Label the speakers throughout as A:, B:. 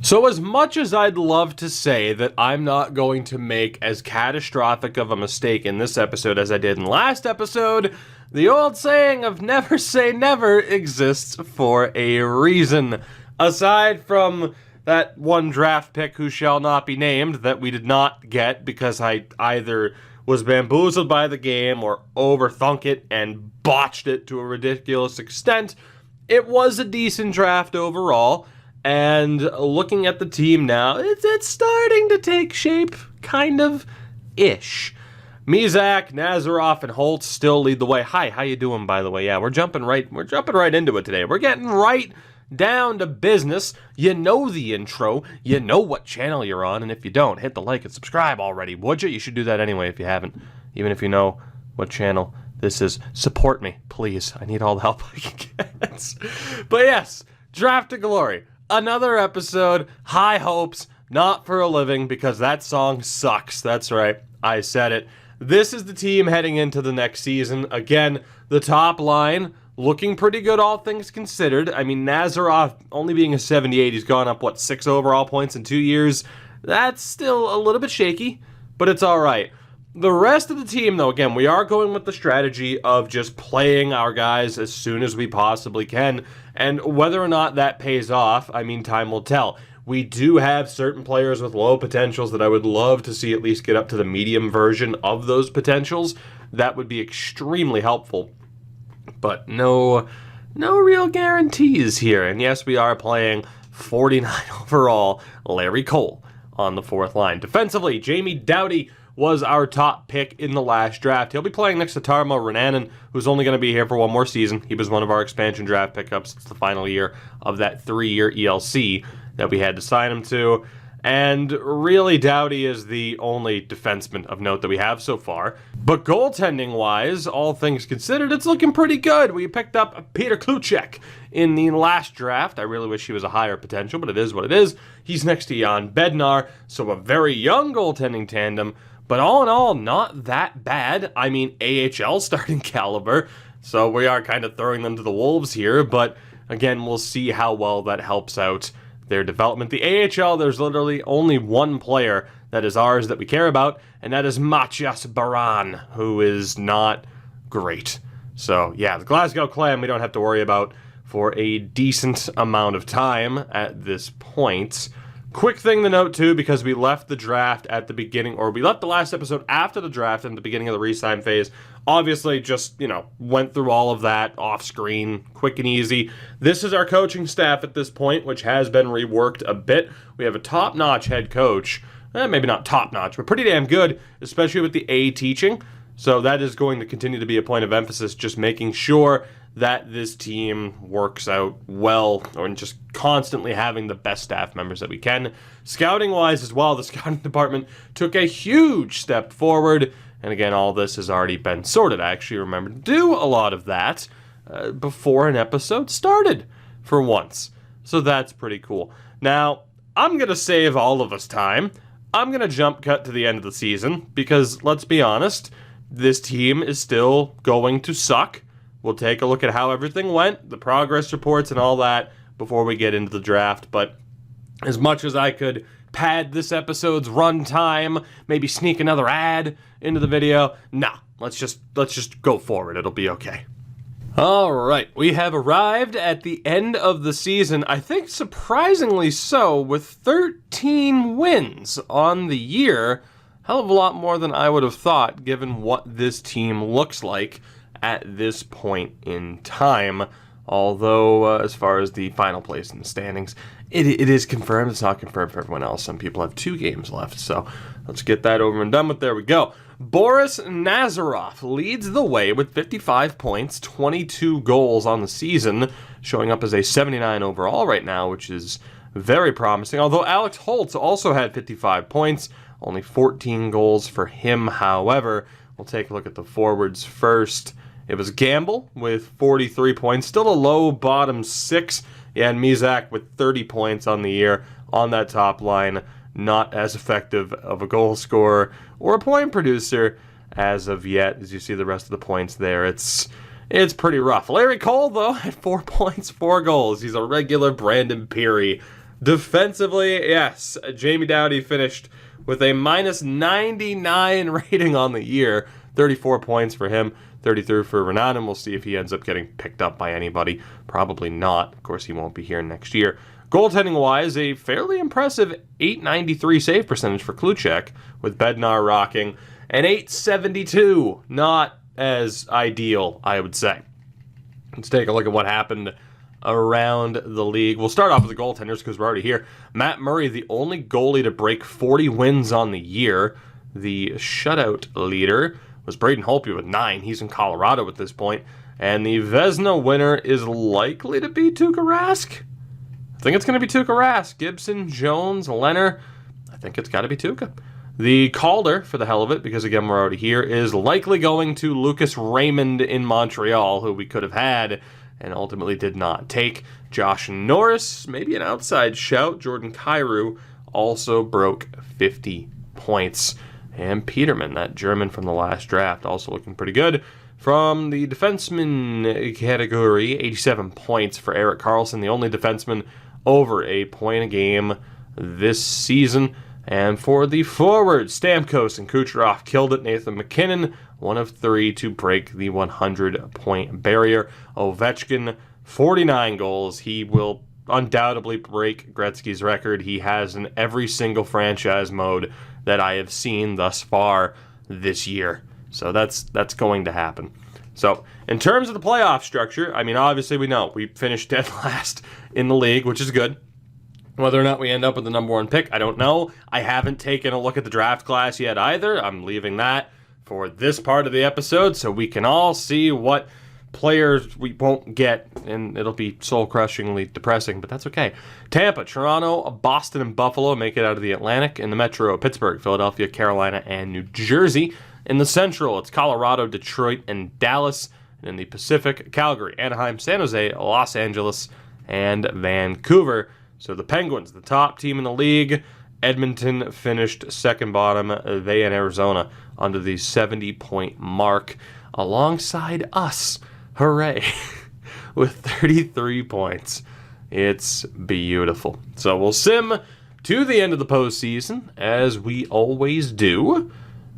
A: So as much as I'd love to say that I'm not going to make as catastrophic of a mistake in this episode as I did in last episode, the old saying of never say never exists for a reason. Aside from that one draft pick who shall not be named that we did not get because I either was bamboozled by the game or overthunk it and botched it to a ridiculous extent, it was a decent draft overall. And looking at the team now, it's starting to take shape, kind of-ish. Mizak, Nazarov, and Holtz still lead the way. Hi, how you doing, by the way? Yeah, we're jumping right into it today. We're getting right down to business. You know the intro. You know what channel you're on, and if you don't, hit the like and subscribe already, would you? You should do that anyway if you haven't, even if you know what channel this is. Support me, please. I need all the help I can get. But yes, Draft to Glory. Another episode, high hopes, not for a living, because that song sucks. That's right, I said it. This is the team heading into the next season. Again, the top line looking pretty good, all things considered. I mean, Nazarov only being a 78, he's gone up, 6 overall points in 2 years? That's still a little bit shaky, but it's all right. The rest of the team, though, again, we are going with the strategy of just playing our guys as soon as we possibly can. And whether or not that pays off, I mean, time will tell. We do have certain players with low potentials that I would love to see at least get up to the medium version of those potentials. That would be extremely helpful. But no real guarantees here. And yes, we are playing 49 overall Larry Cole on the fourth line. Defensively, Jamie Dowdy was our top pick in the last draft. He'll be playing next to Tarmo Renanen, who's only going to be here for one more season. He was one of our expansion draft pickups. It's the final year of that 3-year ELC that we had to sign him to. And really, Dowdy is the only defenseman of note that we have so far. But goaltending-wise, all things considered, it's looking pretty good. We picked up Peter Kluchek in the last draft. I really wish he was a higher potential, but it is what it is. He's next to Jan Bednar, so a very young goaltending tandem. But all in all, not that bad. I mean, AHL starting caliber, so we are kind of throwing them to the wolves here. But again, we'll see how well that helps out their development. The AHL, there's literally only one player that is ours that we care about, and that is Matthias Baran, who is not great. So yeah, the Glasgow Clan we don't have to worry about for a decent amount of time at this point. Quick thing to note, too, because we left the draft at the beginning, or we left the last episode after the draft and the beginning of the re-sign phase. Obviously, just, went through all of that off-screen, quick and easy. This is our coaching staff at this point, which has been reworked a bit. We have a top-notch head coach. Maybe not top-notch, but pretty damn good, especially with the A teaching. So that is going to continue to be a point of emphasis, just making sure that this team works out well, and just constantly having the best staff members that we can. Scouting-wise as well, the scouting department took a huge step forward, and again, all this has already been sorted. I actually remember to do a lot of that before an episode started, for once. So that's pretty cool. Now, I'm going to save all of us time. I'm going to jump cut to the end of the season, because let's be honest, this team is still going to suck. We'll take a look at how everything went, the progress reports and all that before we get into the draft. But as much as I could pad this episode's run time, maybe sneak another ad into the video, nah, let's just go forward. It'll be okay. All right, we have arrived at the end of the season, I think surprisingly so, with 13 wins on the year. Hell of a lot more than I would have thought, given what this team looks like at this point in time. Although, as far as the final place in the standings, it is confirmed. It's not confirmed for everyone else. Some people have 2 games left, so let's get that over and done with. There we go. Boris Nazarov leads the way with 55 points, 22 goals on the season, showing up as a 79 overall right now, which is very promising. Although Alex Holtz also had 55 points, only 14 goals for him, however. We'll take a look at the forwards first. It was Gamble with 43 points, still a low bottom 6. And Mizak with 30 points on the year on that top line. Not as effective of a goal scorer or a point producer as of yet. As you see the rest of the points there, it's pretty rough. Larry Cole, though, had 4 points, 4 goals. He's a regular Brandon Peary Defensively, yes, Jamie Dowdy finished with a minus 99 rating on the year. 34 points for him, 33 for Renan, and we'll see if he ends up getting picked up by anybody. Probably not. Of course, he won't be here next year. Goaltending-wise, a fairly impressive .893 save percentage for Kluchek, with Bednar rocking an .872. Not as ideal, I would say. Let's take a look at what happened around the league. We'll start off with the goaltenders because we're already here. Matt Murray, the only goalie to break 40 wins on the year. The shutout leader was Braden Holtby with 9. He's in Colorado at this point. And the Vezina winner is likely to be Tuukka Rask. I think it's going to be Tuukka Rask. Gibson, Jones, Leonard. I think it's got to be Tuukka. The Calder, for the hell of it, because again we're already here, is likely going to Lucas Raymond in Montreal, who we could have had and ultimately did not take. Josh Norris, maybe an outside shout. Jordan Kyrou also broke 50 points. And Peterman, that German from the last draft, also looking pretty good. From the defenseman category, 87 points for Erik Karlsson, the only defenseman over a point a game this season. And for the forwards, Stamkos and Kucherov killed it. Nathan MacKinnon, 1 of 3 to break the 100-point barrier. Ovechkin, 49 goals. He will undoubtedly break Gretzky's record. He has in every single franchise mode that I have seen thus far this year. So that's going to happen. So in terms of the playoff structure, I mean, obviously we know we finished dead last in the league, which is good. Whether or not we end up with the number 1 pick, I don't know. I haven't taken a look at the draft class yet either. I'm leaving that for this part of the episode so we can all see what players we won't get, and it'll be soul-crushingly depressing, but that's okay. Tampa, Toronto, Boston, and Buffalo make it out of the Atlantic. In the Metro, Pittsburgh, Philadelphia, Carolina, and New Jersey. In the Central, it's Colorado, Detroit, and Dallas. And in the Pacific, Calgary, Anaheim, San Jose, Los Angeles, and Vancouver. So the Penguins, the top team in the league. Edmonton finished second bottom. They and Arizona under the 70-point mark alongside us. Hooray. With 33 points. It's beautiful. So we'll sim to the end of the postseason, as we always do.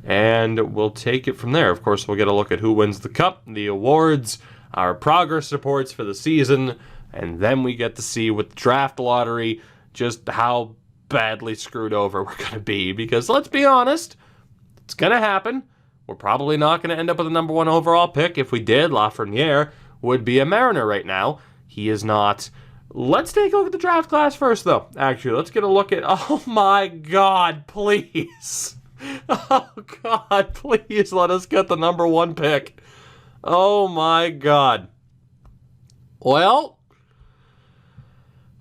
A: And we'll take it from there. Of course, we'll get a look at who wins the cup, the awards, our progress reports for the season, and then we get to see with the draft lottery just how badly screwed over we're going to be. Because let's be honest, it's going to happen. We're probably not going to end up with a number 1 overall pick. If we did, Lafreniere would be a Mariner right now. He is not. Let's take a look at the draft class first, though. Actually, let's get a look at... Oh, my God, please. Oh, God, please let us get the number 1 pick. Oh, my God. Well,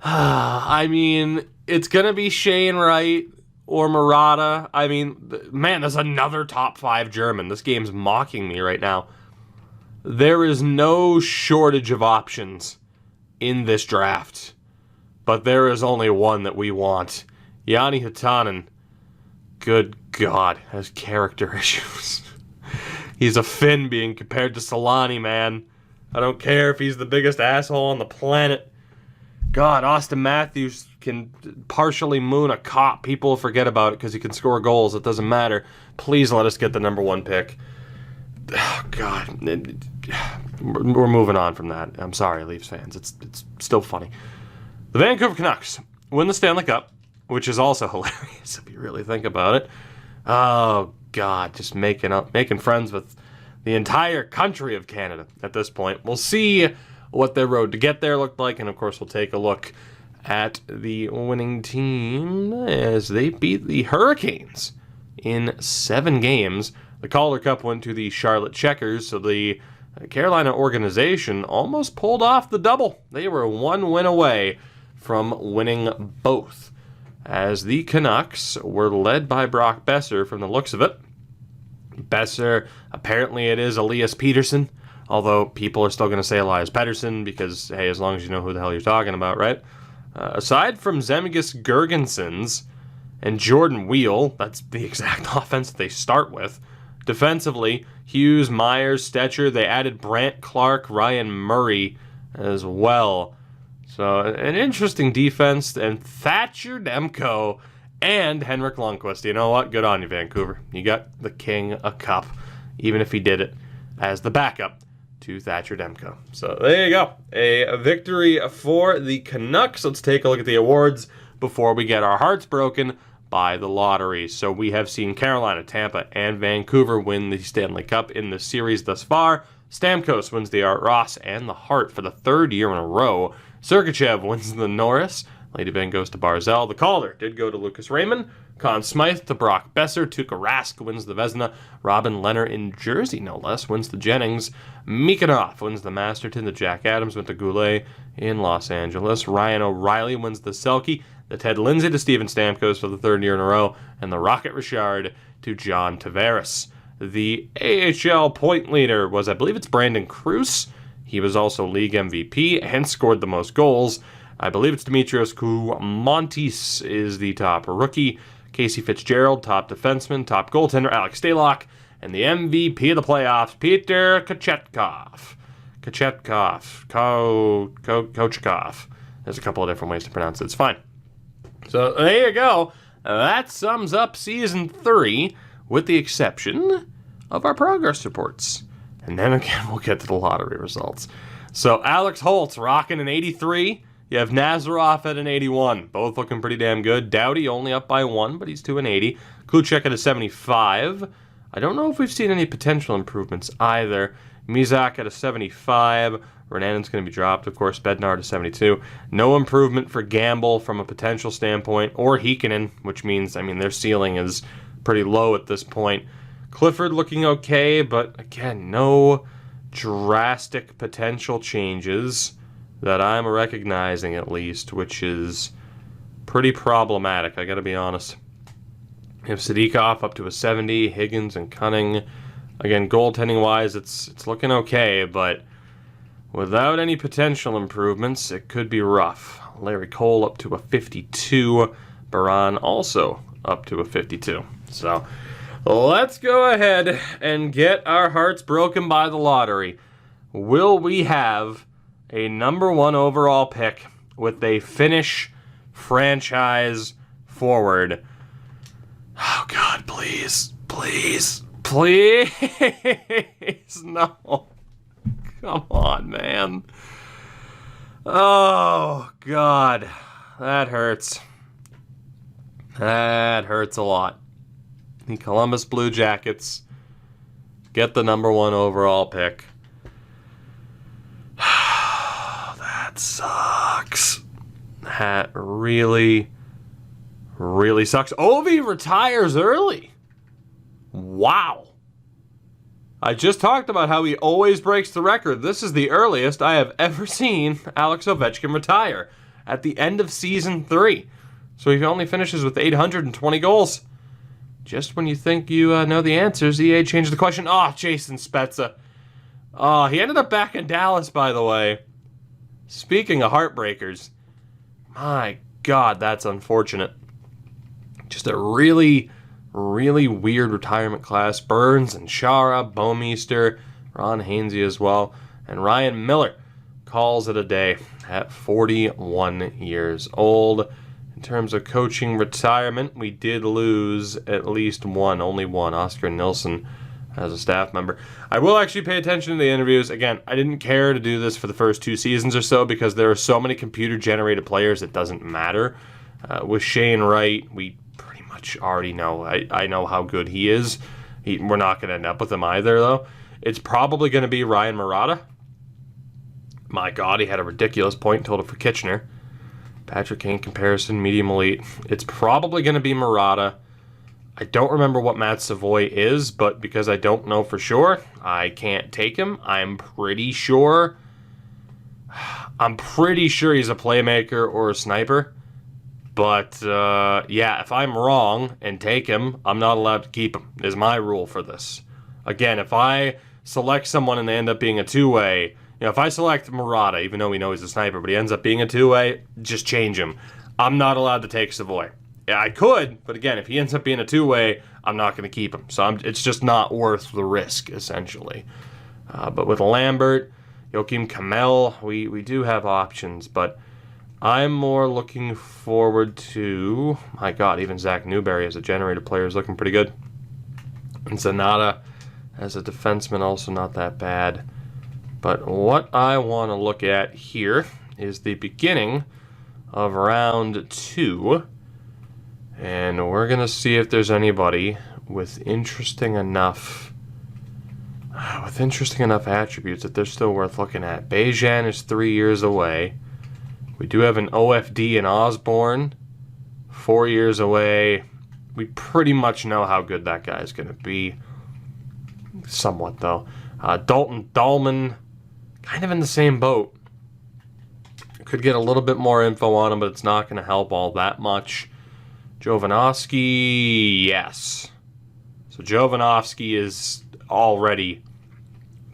A: I mean, it's going to be Shane Wright or Murata. I mean, man, there's another top 5 German. This game's mocking me right now. There is no shortage of options in this draft, but there is only one that we want. Jani Hutanen, good God, has character issues. He's a Finn being compared to Solani, man. I don't care if he's the biggest asshole on the planet. God, Austin Matthews can partially moon a cop. People forget about it because he can score goals. It doesn't matter. Please let us get the number 1 pick. Oh, God. We're moving on from that. I'm sorry, Leafs fans. It's still funny. The Vancouver Canucks win the Stanley Cup, which is also hilarious if you really think about it. Oh, God. Just making friends with the entire country of Canada at this point. We'll see what their road to get there looked like, and of course we'll take a look at the winning team as they beat the Hurricanes in 7 games. The Calder Cup went to the Charlotte Checkers, so the Carolina organization almost pulled off the double. They were 1 win away from winning both, as the Canucks were led by Brock Besser from the looks of it. Besser, apparently it is Elias Peterson, although people are still going to say Elias Pettersson because, hey, as long as you know who the hell you're talking about, right? Aside from Zemgus Girgensons and Jordan Wheel, that's the exact offense that they start with. Defensively, Hughes, Myers, Stetcher, they added Brant Clark, Ryan Murray as well. So, an interesting defense, and Thatcher Demko and Henrik Lundqvist. You know what? Good on you, Vancouver. You got the king a cup, even if he did it as the backup to Thatcher Demko. So, there you go. A victory for the Canucks. Let's take a look at the awards before we get our hearts broken by the lottery. So, we have seen Carolina, Tampa, and Vancouver win the Stanley Cup in the series thus far. Stamkos wins the Art Ross and the Hart for the third year in a row. Sergachev wins the Norris. Ladyvan goes to Barzal. The Calder did go to Lucas Raymond. Conn Smythe to Brock Besser. Tuukka Rask wins the Vezina. Robin Lehner in Jersey, no less, wins the Jennings. Mikanov wins the Masterton. The Jack Adams went to Goulet in Los Angeles. Ryan O'Reilly wins the Selke. The Ted Lindsay to Steven Stamkos for the third year in a row. And the Rocket Richard to John Tavares. The AHL point leader was, I believe it's Brandon Cruz. He was also league MVP and scored the most goals. I believe it's Dimitrios Koumontis is the top rookie. Casey Fitzgerald, top defenseman. Top goaltender, Alex Stalock. And the MVP of the playoffs, Peter Kochetkov. Kochetkov. There's a couple of different ways to pronounce it. It's fine. So there you go. That sums up Season 3, with the exception of our progress reports. And then again, we'll get to the lottery results. So Alex Holtz rocking an 83. You have Nazarov at an 81. Both looking pretty damn good. Dowdy only up by 1, but he's to an 80. Kluchek at a 75. I don't know if we've seen any potential improvements either. Mizak at a 75. Renan's going to be dropped, of course. Bednar to 72. No improvement for Gamble from a potential standpoint, or Heikkinen, which means, their ceiling is pretty low at this point. Clifford looking okay, but again, no drastic potential changes that I'm recognizing at least, which is pretty problematic, I gotta be honest. You have Sadikov up to a 70, Higgins and Cunning. Again, goaltending-wise, it's looking okay, but without any potential improvements, it could be rough. Larry Cole up to a 52, Baran also up to a 52. So, let's go ahead and get our hearts broken by the lottery. Will we have a number 1 overall pick with a Finnish franchise forward? Oh, God, please. Please. Please. No. Come on, man. Oh, God. That hurts. That hurts a lot. The Columbus Blue Jackets get the number 1 overall pick. That sucks. That really, really sucks. Ovi retires early. Wow. I just talked about how he always breaks the record. This is the earliest I have ever seen Alex Ovechkin retire, at the end of Season 3. So he only finishes with 820 goals. Just when you think you know the answers, EA changed the question. Oh, Jason Spezza. Oh, he ended up back in Dallas, by the way. Speaking of heartbreakers, my God, that's unfortunate. Just a really, really weird retirement class. Burns and Shara, Bouwmeester, Ron Hainsey as well, and Ryan Miller calls it a day at 41 years old. In terms of coaching retirement, we did lose at least one, only one, Oscar Nilsson, as a staff member. I will actually pay attention to the interviews. Again, I didn't care to do this for the first 2 seasons or so because there are so many computer-generated players it doesn't matter. With Shane Wright, we pretty much already know. I know how good he is. We're not going to end up with him either, though. It's probably going to be Ryan Marotta. My God, he had a ridiculous point total for Kitchener. Patrick Kane comparison, medium elite. It's probably going to be Marotta. I don't remember what Matt Savoy is, but because I don't know for sure, I can't take him. I'm pretty sure he's a playmaker or a sniper. But, yeah, if I'm wrong and take him, I'm not allowed to keep him, is my rule for this. Again, if I select someone and they end up being a two-way, if I select Marotta, even though we know he's a sniper, but he ends up being a two-way, just change him. I'm not allowed to take Savoy. Yeah, I could, but again, if he ends up being a two-way, I'm not going to keep him. So it's just not worth the risk, essentially. But with Lambert, Joachim Kamel, we do have options, but I'm more looking forward to... My God, even Zach Newberry as a generator player is looking pretty good. And Zanata as a defenseman also not that bad. But what I want to look at here is the beginning of round 2. And we're going to see if there's anybody with interesting enough attributes that they're still worth looking at. Bejan is 3 years away. We do have an OFD in Osborne, 4 years away. We pretty much know how good that guy is going to be. Somewhat, though. Dalton Dahlman, kind of in the same boat. Could get a little bit more info on him, but it's not going to help all that much. Jovanovski, yes. So Jovanovski is already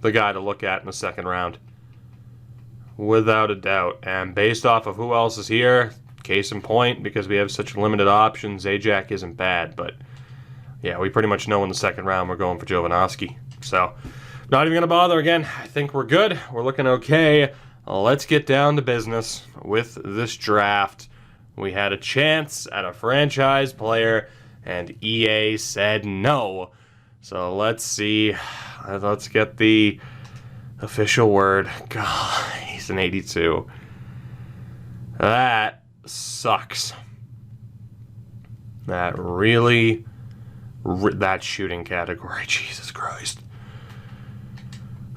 A: the guy to look at in the second round. Without a doubt. And based off of who else is here, case in point, because we have such limited options, Zajac isn't bad. But, yeah, we pretty much know in the second round we're going for Jovanovski. So, not even going to bother again. I think we're good. We're looking okay. Let's get down to business with this draft. We had a chance at a franchise player, and EA said no. So let's see. Let's get the official word. God, he's an 82. That sucks. That really... that shooting category. Jesus Christ.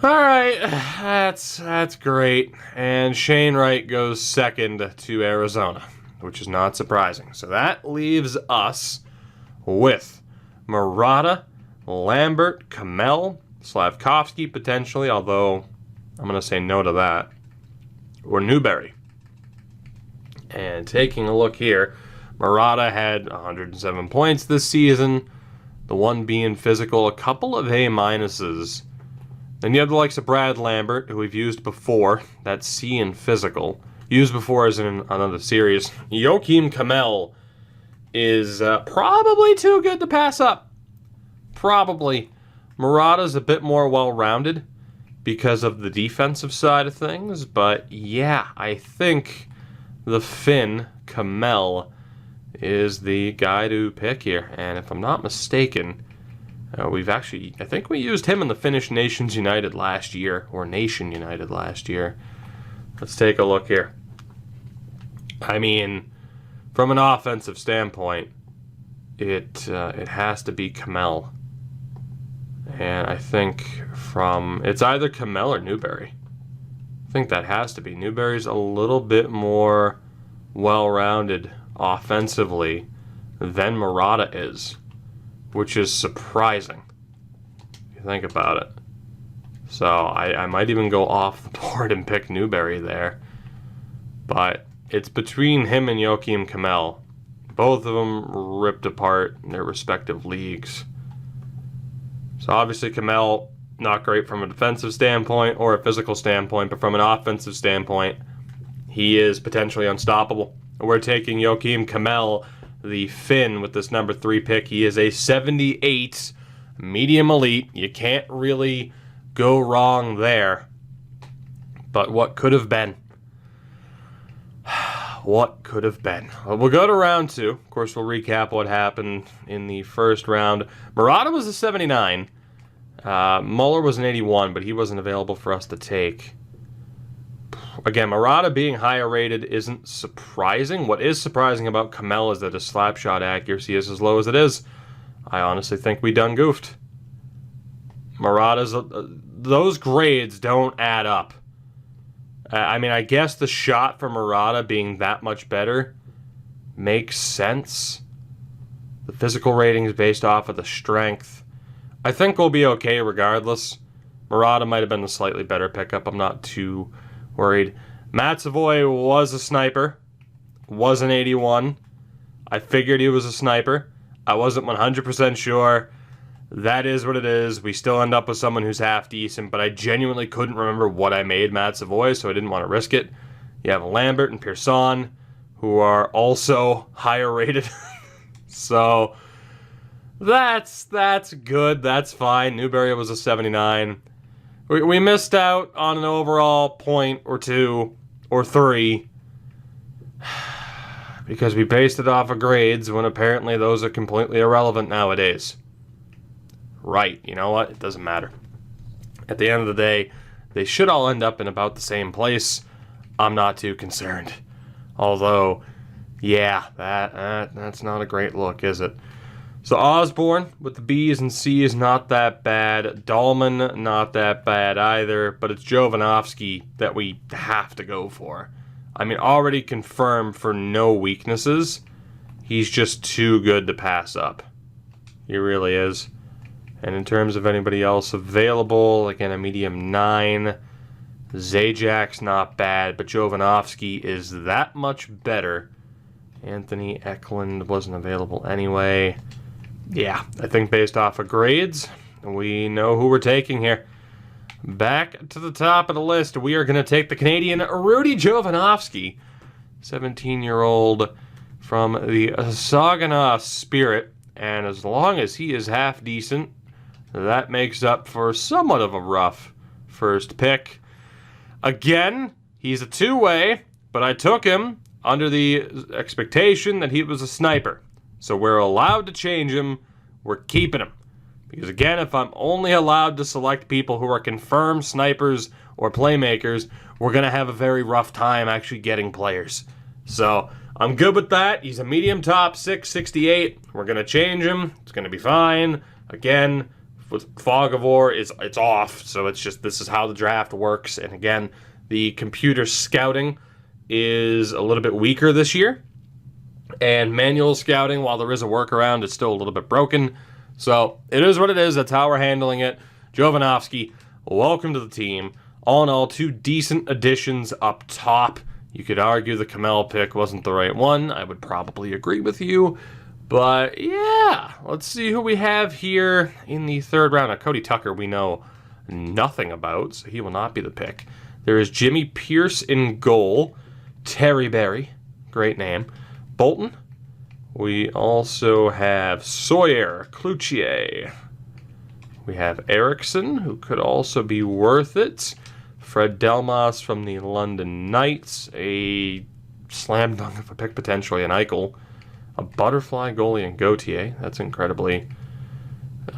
A: Alright, that's great. And Shane Wright goes second to Arizona, which is not surprising. So that leaves us with Murata, Lambert, Kamel, Slavkovsky potentially, although I'm going to say no to that, or Newberry. And taking a look here, Murata had 107 points this season, the one being physical, a couple of A-minuses. Then you have the likes of Brad Lambert, who we've used before, that's C in physical. Used before as in another series. Joakim Kamel is probably too good to pass up. Probably. Murata's a bit more well-rounded because of the defensive side of things. But yeah, I think the Finn, Kamel, is the guy to pick here. And if I'm not mistaken, I think we used him in the Finnish Nations United last year. Or Nation United last year. Let's take a look here. I mean, from an offensive standpoint, it has to be Kamel. And I think it's either Kamel or Newberry. I think that has to be. Newberry's a little bit more well-rounded offensively than Murata is, which is surprising if you think about it. So I might even go off the board and pick Newberry there. But it's between him and Joakim Kamel. Both of them ripped apart in their respective leagues. So obviously Kamel, not great from a defensive standpoint or a physical standpoint, but from an offensive standpoint, he is potentially unstoppable. We're taking Joakim Kamel, the Finn, with this number 3 pick. He is a 78 medium elite. You can't really go wrong there. But what could have been? What could have been? Well, we'll go to round 2. Of course, we'll recap what happened in the first round. Murata was a 79. Muller was an 81, but he wasn't available for us to take. Again, Murata being higher rated isn't surprising. What is surprising about Kamel is that his slap shot accuracy is as low as it is. I honestly think we done goofed. Murata's... those grades don't add up. I mean, I guess the shot for Murata being that much better makes sense. The physical rating is based off of the strength. I think we'll be okay regardless. Murata might have been the slightly better pickup. I'm not too worried. Matt Savoy was a sniper. Was an 81. I figured he was a sniper. I wasn't 100% sure. That is what it is. We still end up with someone who's half decent, but I genuinely couldn't remember what I made Matt Savoy, so I didn't want to risk it. You have Lambert and Pearson, who are also higher rated. So that's good. That's fine. Newberry was a 79. We missed out on an overall point or 2 or 3. Because we based it off of grades when apparently those are completely irrelevant nowadays. Right, you know what? It doesn't matter. At the end of the day, they should all end up in about the same place. I'm not too concerned. Although, yeah, that's not a great look, is it? So Osborne with the B's and C's, not that bad. Dahlman, not that bad either. But it's Jovanovski that we have to go for. I mean, already confirmed for no weaknesses. He's just too good to pass up. He really is. And in terms of anybody else available, again, a medium 9. Zajak's not bad, but Jovanovski is that much better. Anthony Eklund wasn't available anyway. Yeah, I think based off of grades, we know who we're taking here. Back to the top of the list, we are going to take the Canadian Rudy Jovanovski, 17-year-old from the Saginaw Spirit. And as long as he is half decent, that makes up for somewhat of a rough first pick. Again, he's a two-way, but I took him under the expectation that he was a sniper. So we're allowed to change him. We're keeping him. Because again, if I'm only allowed to select people who are confirmed snipers or playmakers, we're going to have a very rough time actually getting players. So I'm good with that. He's a medium top 668. We're going to change him. It's going to be fine. Again, with Fog of War, it's off. So it's just, this is how the draft works. And again, the computer scouting is a little bit weaker this year. And manual scouting, while there is a workaround, it's still a little bit broken. So it is what it is. That's how we're handling it. Jovanovski, welcome to the team. All in all, 2 decent additions up top. You could argue the Kamel pick wasn't the right one. I would probably agree with you. But yeah, let's see who we have here in the 3rd round. Now, Cody Tucker we know nothing about, so he will not be the pick. There is Jimmy Pierce in goal. Terry Berry, great name. Bolton. We also have Sawyer, Cloutier. We have Eriksson, who could also be worth it. Fred Delmas from the London Knights. A slam dunk of a pick, potentially an Eichel. A butterfly goalie in Gauthier. That's incredibly,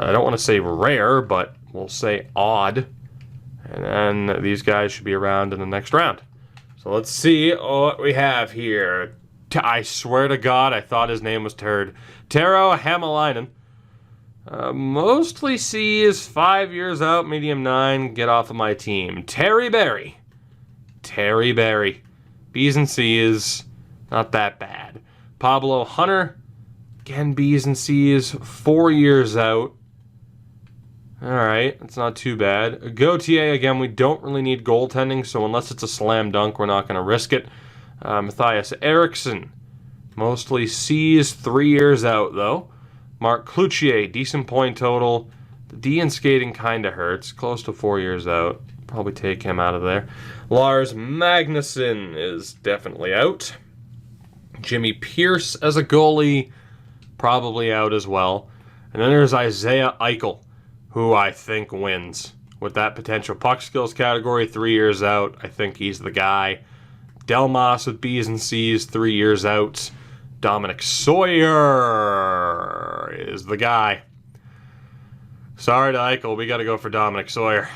A: I don't want to say rare, but we'll say odd. And then these guys should be around in the next round. So let's see what we have here. I swear to God, I thought his name was Turd. Tero Hamalainen. Mostly C is 5 years out, medium 9. Get off of my team. Terry Berry. Terry Berry. B's and C's, not that bad. Pablo Hunter. Again, B's and C's, 4 years out. Alright, that's not too bad. Gauthier, again, we don't really need goaltending, so unless it's a slam dunk, we're not going to risk it. Matthias Eriksson, mostly C's, 3 years out, though. Mark Cloutier, decent point total. The D in skating kind of hurts. Close to 4 years out. Probably take him out of there. Lars Magnuson is definitely out. Jimmy Pierce as a goalie, probably out as well. And then there's Isaiah Eichel, who I think wins. With that potential puck skills category, 3 years out, I think he's the guy. Delmas with B's and C's, 3 years out. Dominic Sawyer is the guy. Sorry to Eichel, we got to go for Dominic Sawyer.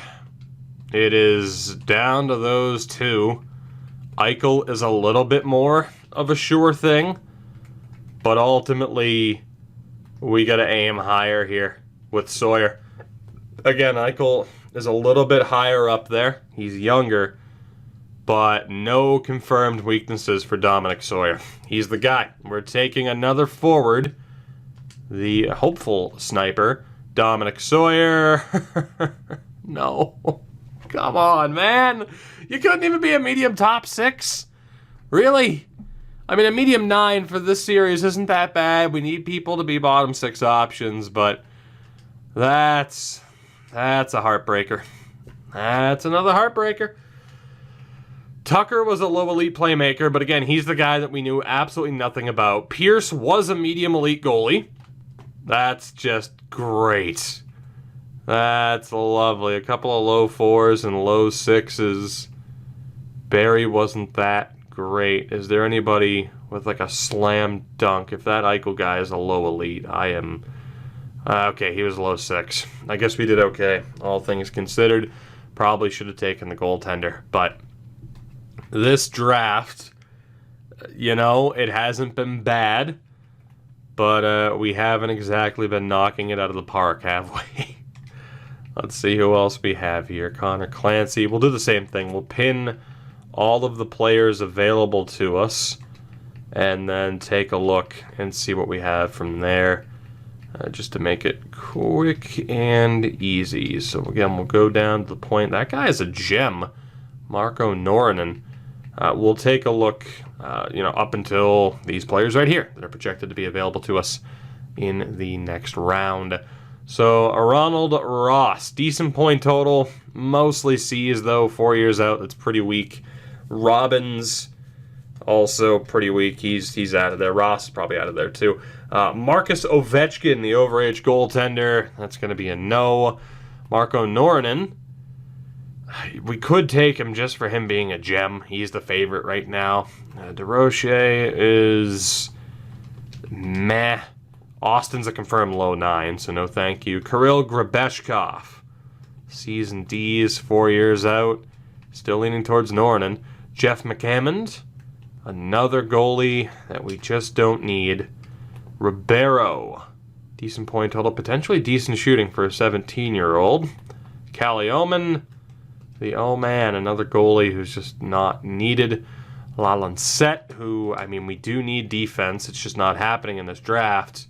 A: It is down to those two. Eichel is a little bit more of a sure thing, but ultimately we got to aim higher here with Sawyer. Again, Eichel is a little bit higher up there. He's younger. But no confirmed weaknesses for Dominic Sawyer. He's the guy. We're taking another forward, the hopeful sniper, Dominic Sawyer. No. Come on, man. You couldn't even be a medium top 6? Really? I mean, a medium 9 for this series isn't that bad. We need people to be bottom 6 options, but that's a heartbreaker. That's another heartbreaker. Tucker was a low elite playmaker, but again, he's the guy that we knew absolutely nothing about. Pierce was a medium elite goalie. That's just great. That's lovely. A couple of low 4s and low 6s. Barry wasn't that great. Is there anybody with like a slam dunk? If that Eichel guy is a low elite, I am... okay, he was low 6. I guess we did okay, all things considered. Probably should have taken the goaltender. But this draft, you know, it hasn't been bad. But we haven't exactly been knocking it out of the park, have we? Let's see who else we have here. Connor Clancy. We'll do the same thing. We'll pin all of the players available to us and then take a look and see what we have from there, just to make it quick and easy. So again, we'll go down to the point. That guy is a gem, Marko Norinen. We'll take a look, up until these players right here that are projected to be available to us in the next round. So Ronald Ross, decent point total, mostly C's though, 4 years out, that's pretty weak. Robbins, also pretty weak, he's out of there. Ross is probably out of there too. Marcus Ovechkin, the overage goaltender, that's going to be a no. Marko Norinen, we could take him just for him being a gem. He's the favorite right now. DeRoche is meh. Austin's a confirmed low 9, so no thank you. Kirill Grabeshkov, C's and D's, 4 years out. Still leaning towards Norinen. Jeff McCammond, another goalie that we just don't need. Ribeiro, decent point total, potentially decent shooting for a 17-year-old. Calle Oman, the O-man, another goalie who's just not needed. Lalancette, who, I mean, we do need defense. It's just not happening in this draft.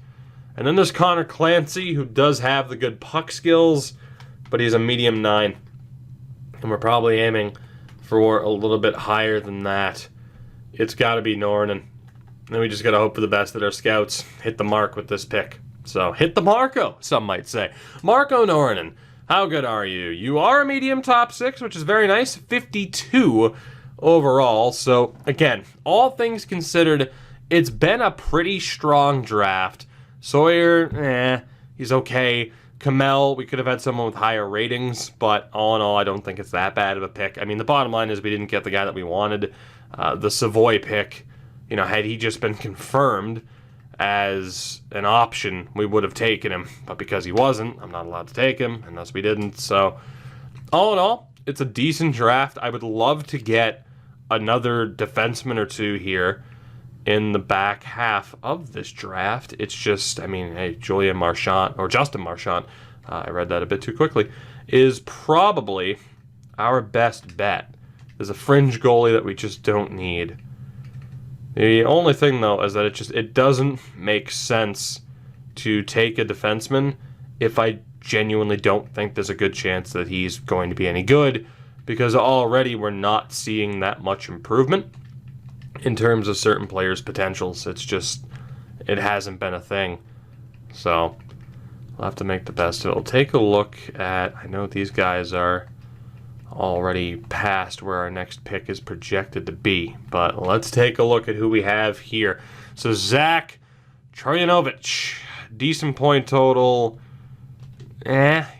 A: And then there's Connor Clancy, who does have the good puck skills, but he's a medium 9. And we're probably aiming for a little bit higher than that. It's got to be Norinen. And we just got to hope for the best that our scouts hit the mark with this pick. So, hit the Marco, some might say. Marko Norinen, how good are you? You are a medium top 6, which is very nice. 52 overall. So, again, all things considered, it's been a pretty strong draft. Sawyer, he's okay. Kamel, we could have had someone with higher ratings, but all in all, I don't think it's that bad of a pick. I mean, the bottom line is we didn't get the guy that we wanted. The Savoy pick, had he just been confirmed as an option, we would have taken him. But because he wasn't, I'm not allowed to take him, and thus we didn't. So, all in all, it's a decent draft. I would love to get another defenseman or two here in the back half of this draft. It's just, hey, Julian Marchand, or Justin Marchand, I read that a bit too quickly, is probably our best bet. There's a fringe goalie that we just don't need. The only thing, though, is that it doesn't make sense to take a defenseman if I genuinely don't think there's a good chance that he's going to be any good, because already we're not seeing that much improvement in terms of certain players' potentials. It's just, it hasn't been a thing. So, we'll have to make the best of it. We'll take a look at, I know these guys are already past where our next pick is projected to be, but let's take a look at who we have here. So, Zach Troyanovich, decent point total.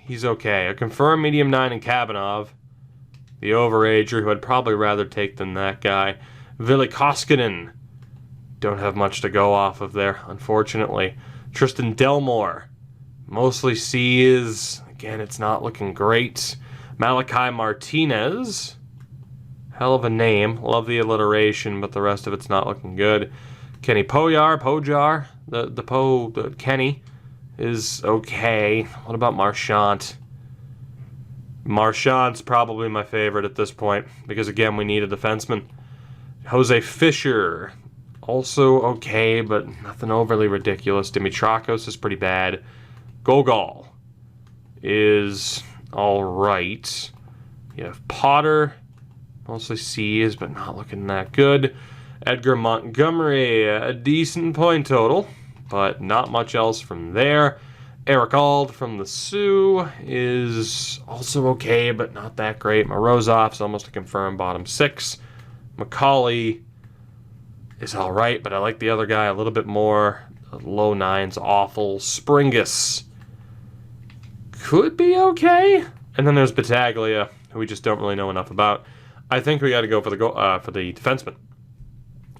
A: He's okay. A confirmed medium 9 in Kabanov, the overager, who I'd probably rather take than that guy. Ville Koskinen, don't have much to go off of there, unfortunately. Tristan Delmore, mostly C's. Again, it's not looking great. Malachi Martinez, hell of a name. Love the alliteration, but the rest of it's not looking good. Kenny Pojar, the Kenny is okay. What about Marchand? Marchand's probably my favorite at this point, because again, we need a defenseman. Jose Fisher, also okay, but nothing overly ridiculous. Dimitrakos is pretty bad. Gogol is alright. You have Potter, mostly C's, but not looking that good. Edgar Montgomery, a decent point total, but not much else from there. Eric Ald from the Sioux is also okay, but not that great. Morozov's almost a confirmed bottom 6. McCauley is alright, but I like the other guy a little bit more. Low 9's awful. Springus could be okay. And then there's Battaglia, who we just don't really know enough about. I think we got to go for the defenseman.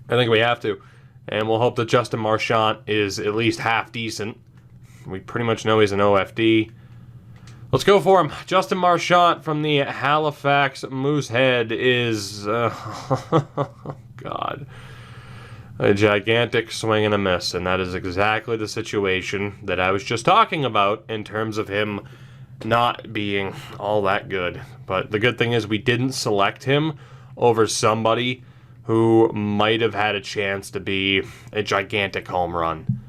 A: I think we have to. And we'll hope that Justin Marchand is at least half decent. We pretty much know he's an OFD. Let's go for him. Justin Marchand from the Halifax Moosehead is, God, a gigantic swing and a miss. And that is exactly the situation that I was just talking about in terms of him not being all that good. But the good thing is we didn't select him over somebody who might have had a chance to be a gigantic home run.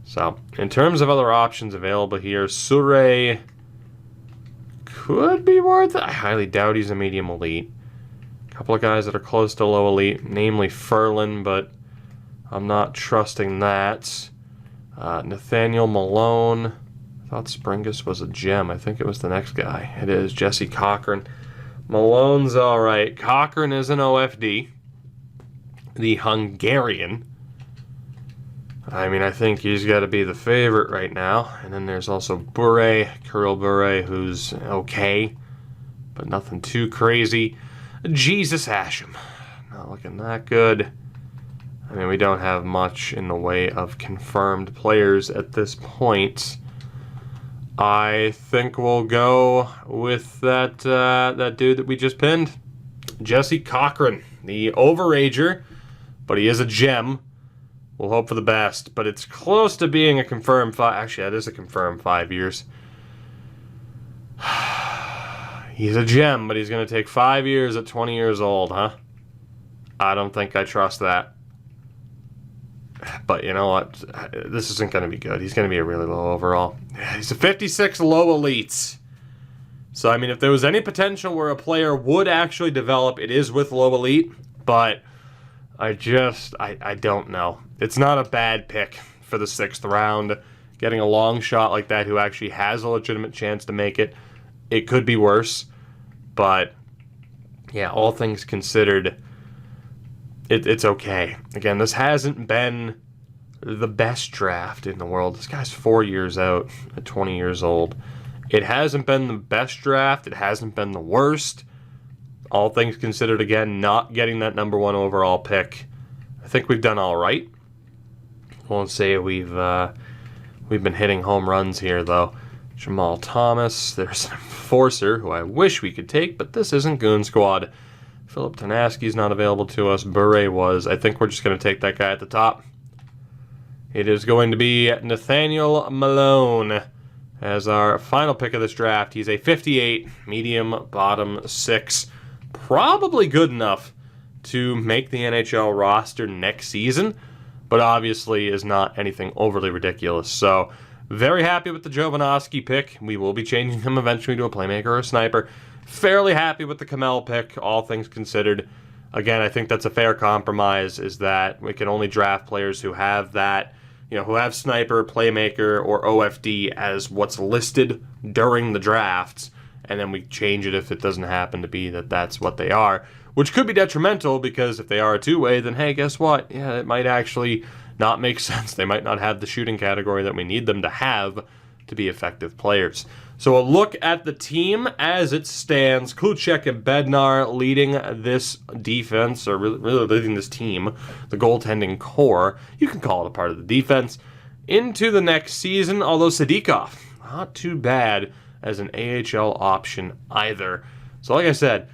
A: So, in terms of other options available here, Surrey could be worth it. I highly doubt he's a medium elite. A couple of guys that are close to low elite, namely Ferlin, but I'm not trusting that. Nathaniel Malone. I thought Springus was a gem. I think it was the next guy. It is Jesse Cochran. Malone's all right. Cochran is an OFD. The Hungarian. I mean, I think he's got to be the favorite right now. And then there's also Bure, Kirill Bure, who's okay, but nothing too crazy. Jesus Asham. Not looking that good. I mean, we don't have much in the way of confirmed players at this point. I think we'll go with that that dude that we just pinned. Jesse Cochran, the overager, but he is a gem. We'll hope for the best, but it's close to being a confirmed actually, that is a confirmed 5 years. He's a gem, but he's going to take 5 years at 20 years old, huh? I don't think I trust that. But you know what? This isn't going to be good. He's going to be a really low overall. He's a 56 low elites. So, I mean, if there was any potential where a player would actually develop, it is with low elite. But I don't know. It's not a bad pick for the 6th round. Getting a long shot like that who actually has a legitimate chance to make it, it could be worse. But, yeah, all things considered, it's okay. Again, this hasn't been the best draft in the world. This guy's 4 years out at 20 years old. It hasn't been the best draft. It hasn't been the worst. All things considered, again, not getting that number 1 overall pick. I think we've done all right. Won't say we've been hitting home runs here, though. Jamal Thomas. There's an enforcer who I wish we could take, but this isn't Goon Squad. Philip Tanaski's not available to us. Bure was. I think we're just going to take that guy at the top. It is going to be Nathaniel Malone as our final pick of this draft. He's a 58, medium, bottom 6. Probably good enough to make the NHL roster next season, but obviously is not anything overly ridiculous. So, very happy with the Jovanovski pick. We will be changing him eventually to a playmaker or a sniper. Fairly happy with the Kamel pick, all things considered. Again, I think that's a fair compromise, is that we can only draft players who have that, who have sniper, playmaker, or OFD as what's listed during the drafts, and then we change it if it doesn't happen to be that that's what they are, which could be detrimental, because if they are a two-way, then hey, guess what? Yeah, it might actually not make sense. They might not have the shooting category that we need them to have to be effective players. So a look at the team as it stands. Kluchek and Bednar leading this defense, or really leading this team, the goaltending core. You can call it a part of the defense. Into the next season, although Sadikov, not too bad as an AHL option either. So like I said,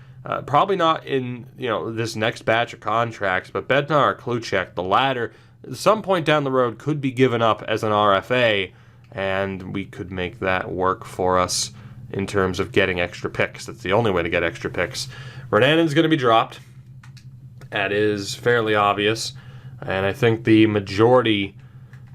A: probably not in this next batch of contracts, but Bednar or Kluchek, the latter, at some point down the road could be given up as an RFA, and we could make that work for us in terms of getting extra picks. That's the only way to get extra picks. Renanen's going to be dropped. That is fairly obvious. And I think the majority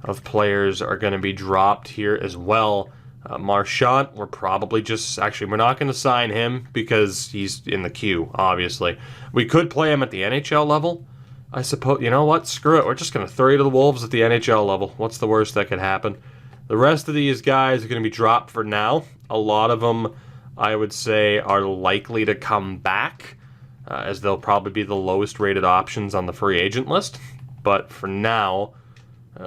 A: of players are going to be dropped here as well. Marchand, we're probably we're not going to sign him because he's in the queue, obviously. We could play him at the NHL level, I suppose. You know what? Screw it. We're just going to throw you to the Wolves at the NHL level. What's the worst that could happen? The rest of these guys are going to be dropped for now. A lot of them, I would say, are likely to come back, as they'll probably be the lowest rated options on the free agent list. But for now,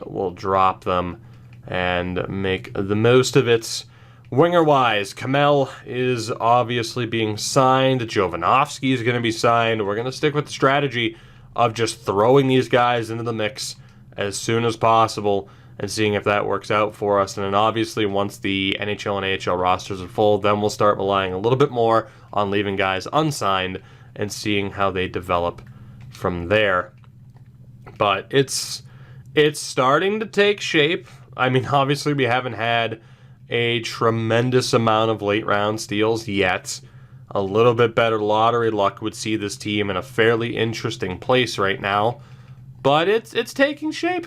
A: we'll drop them and make the most of it. Winger-wise, Kamel is obviously being signed. Jovanovski is going to be signed. We're going to stick with the strategy of just throwing these guys into the mix as soon as possible and seeing if that works out for us. And then obviously once the NHL and AHL rosters are full, then we'll start relying a little bit more on leaving guys unsigned and seeing how they develop from there. But it's starting to take shape. I mean, obviously we haven't had a tremendous amount of late round steals yet. A little bit better lottery luck would see this team in a fairly interesting place right now. But it's taking shape.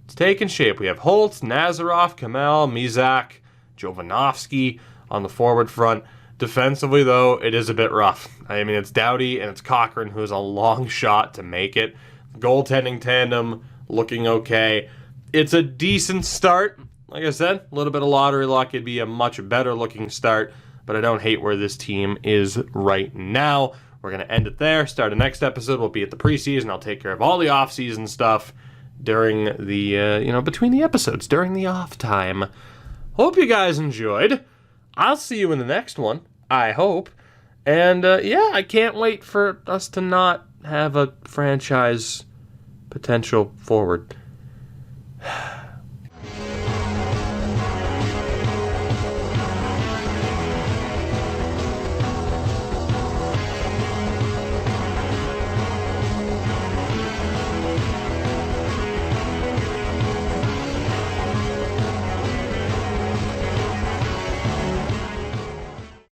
A: It's taking shape. We have Holtz, Nazarov, Kamel, Mizak, Jovanovski on the forward front. Defensively, though, it is a bit rough. I mean, it's Dowdy and it's Cochran, who is a long shot to make it. Goaltending tandem looking okay. It's a decent start. Like I said, a little bit of lottery luck. It'd be a much better looking start, but I don't hate where this team is right now. We're going to end it there. Start the next episode. We'll be at the preseason. I'll take care of all the off-season stuff during the, between the episodes, during the off time. Hope you guys enjoyed. I'll see you in the next one, I hope. And, I can't wait for us to not have a franchise potential forward.